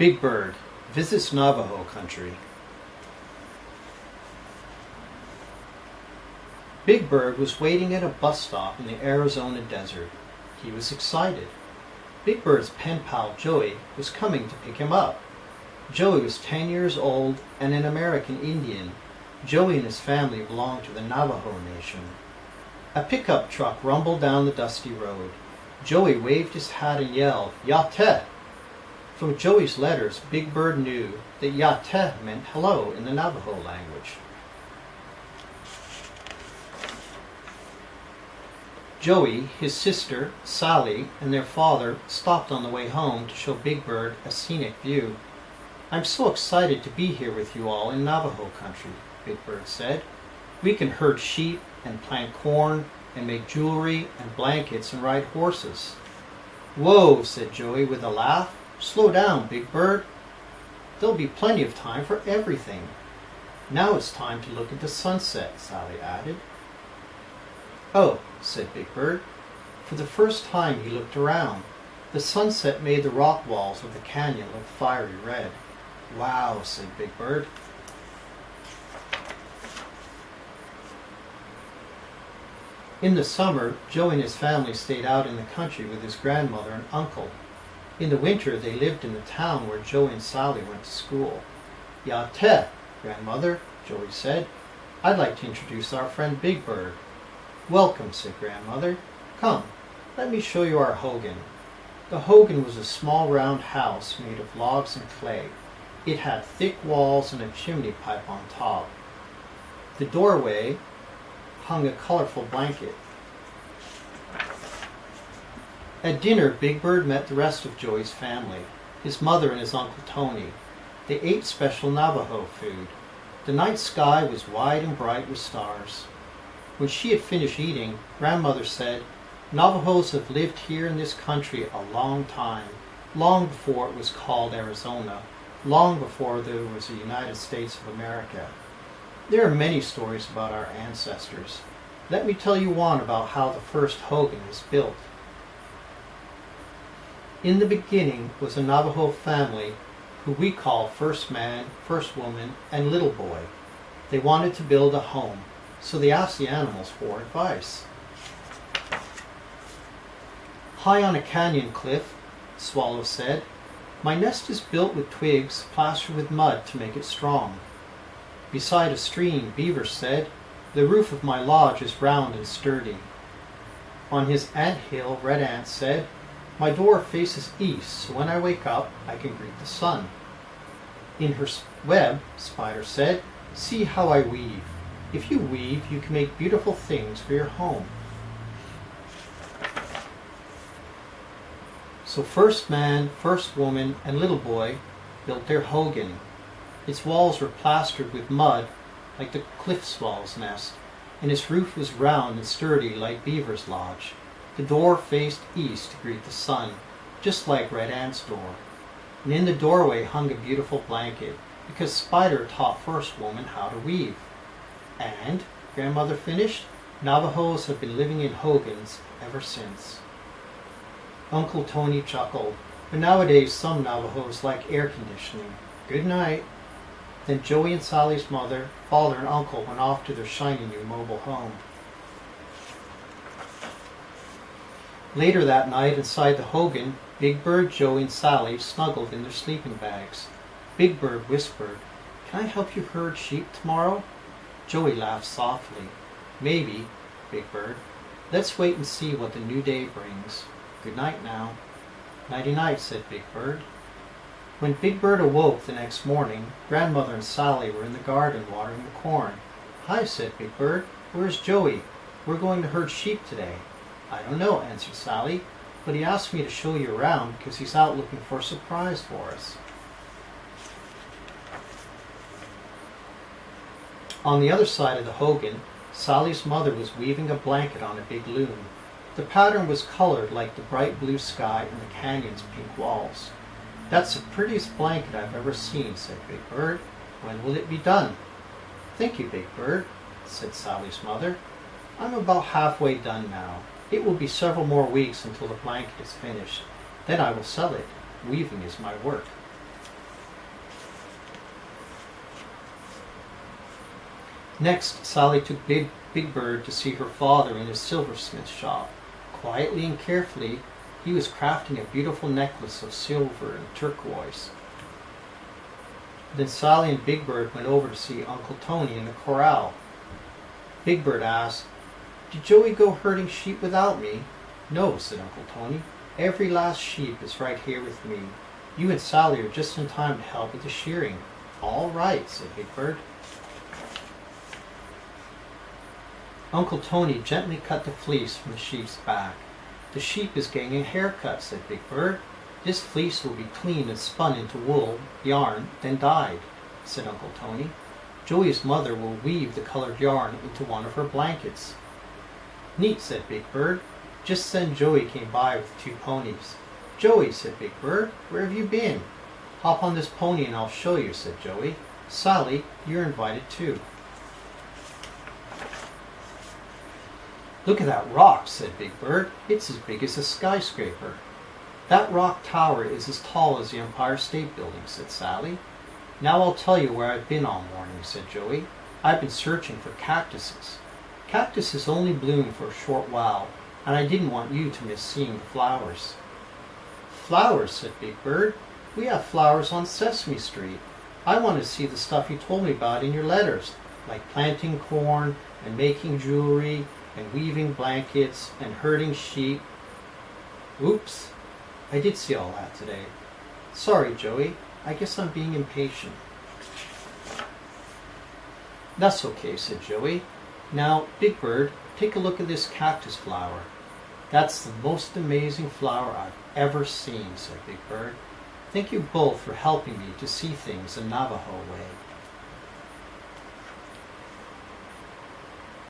Big Bird visits Navajo country. Big Bird was waiting at a bus stop in the Arizona desert. He was excited. Big Bird's pen pal Joey was coming to pick him up. Joey was 10 years old and an American Indian. Joey and his family belonged to the Navajo Nation. A pickup truck rumbled down the dusty road. Joey waved his hat and yelled, "Yateh!" From Joey's letters, Big Bird knew that Yateh meant hello in the Navajo language. Joey, his sister, Sally, and their father stopped on the way home to show Big Bird a scenic view. "I'm so excited to be here with you all in Navajo country," Big Bird said. "We can herd sheep and plant corn and make jewelry and blankets and ride horses." "Whoa," said Joey with a laugh. "Slow down, Big Bird. There'll be plenty of time for everything." "Now it's time to look at the sunset," Sally added. "Oh," said Big Bird. For the first time he looked around. The sunset made the rock walls of the canyon look fiery red. "Wow," said Big Bird. In the summer, Joe and his family stayed out in the country with his grandmother and uncle. In the winter, they lived in the town where Joe and Sally went to school. "Yateh, Grandmother," Joey said. "I'd like to introduce our friend Big Bird." "Welcome," said Grandmother. "Come, let me show you our hogan." The hogan was a small round house made of logs and clay. It had thick walls and a chimney pipe on top. The doorway hung a colorful blanket. At dinner, Big Bird met the rest of Joey's family, his mother and his Uncle Tony. They ate special Navajo food. The night sky was wide and bright with stars. When she had finished eating, Grandmother said, "Navajos have lived here in this country a long time, long before it was called Arizona, long before there was a United States of America. There are many stories about our ancestors. Let me tell you one about how the first hogan was built. In the beginning was a Navajo family who we call First Man, First Woman, and Little Boy. They wanted to build a home, so they asked the animals for advice. High on a canyon cliff, Swallow said, "My nest is built with twigs plastered with mud to make it strong." Beside a stream, Beaver said, "The roof of my lodge is round and sturdy." On his ant hill, Red Ant said, "My door faces east, so when I wake up, I can greet the sun." In her web, Spider said, "See how I weave. If you weave, you can make beautiful things for your home." So First Man, First Woman, and Little Boy built their hogan. Its walls were plastered with mud like the cliff swallow's nest, and its roof was round and sturdy like Beaver's lodge. The door faced east to greet the sun, just like Red Ant's door. And in the doorway hung a beautiful blanket, because Spider taught First Woman how to weave. And, Grandmother finished, Navajos have been living in hogans ever since. Uncle Tony chuckled, but nowadays some Navajos like air conditioning. Good night. Then Joey and Sally's mother, father, and uncle went off to their shiny new mobile home. Later that night, inside the hogan, Big Bird, Joey, and Sally snuggled in their sleeping bags. Big Bird whispered, "Can I help you herd sheep tomorrow?" Joey laughed softly. "Maybe, Big Bird. Let's wait and see what the new day brings. Good night now." "Nighty-night," said Big Bird. When Big Bird awoke the next morning, Grandmother and Sally were in the garden watering the corn. "Hi," said Big Bird. "Where's Joey? We're going to herd sheep today." "I don't know," answered Sally, "but he asked me to show you around because he's out looking for a surprise for us." On the other side of the hogan, Sally's mother was weaving a blanket on a big loom. The pattern was colored like the bright blue sky and the canyon's pink walls. "That's the prettiest blanket I've ever seen," said Big Bird. "When will it be done?" "Thank you, Big Bird," said Sally's mother. "I'm about halfway done now. It will be several more weeks until the blanket is finished. Then I will sell it. Weaving is my work." Next, Sally took Big Bird to see her father in his silversmith shop. Quietly and carefully, he was crafting a beautiful necklace of silver and turquoise. Then Sally and Big Bird went over to see Uncle Tony in the corral. Big Bird asked, "Did Joey go herding sheep without me?" "No," said Uncle Tony. "Every last sheep is right here with me. You and Sally are just in time to help with the shearing." "All right," said Big Bird. Uncle Tony gently cut the fleece from the sheep's back. "The sheep is getting a haircut," said Big Bird. "This fleece will be cleaned and spun into wool, yarn, then dyed," said Uncle Tony. "Joey's mother will weave the colored yarn into one of her blankets." "Neat," said Big Bird. Just then Joey came by with 2 ponies. "Joey," said Big Bird, "where have you been?" "Hop on this pony and I'll show you," said Joey. "Sally, you're invited too." "Look at that rock," said Big Bird. "It's as big as a skyscraper." "That rock tower is as tall as the Empire State Building," said Sally. "Now I'll tell you where I've been all morning," said Joey. "I've been searching for cactuses. Cactuses only bloom for a short while, and I didn't want you to miss seeing the flowers." "Flowers," said Big Bird. "We have flowers on Sesame Street. I want to see the stuff you told me about in your letters, like planting corn and making jewelry and weaving blankets and herding sheep." "Oops, I did see all that today. Sorry, Joey. I guess I'm being impatient." "That's okay," said Joey. "Now, Big Bird, take a look at this cactus flower." "That's the most amazing flower I've ever seen," said Big Bird. "Thank you both for helping me to see things the Navajo way."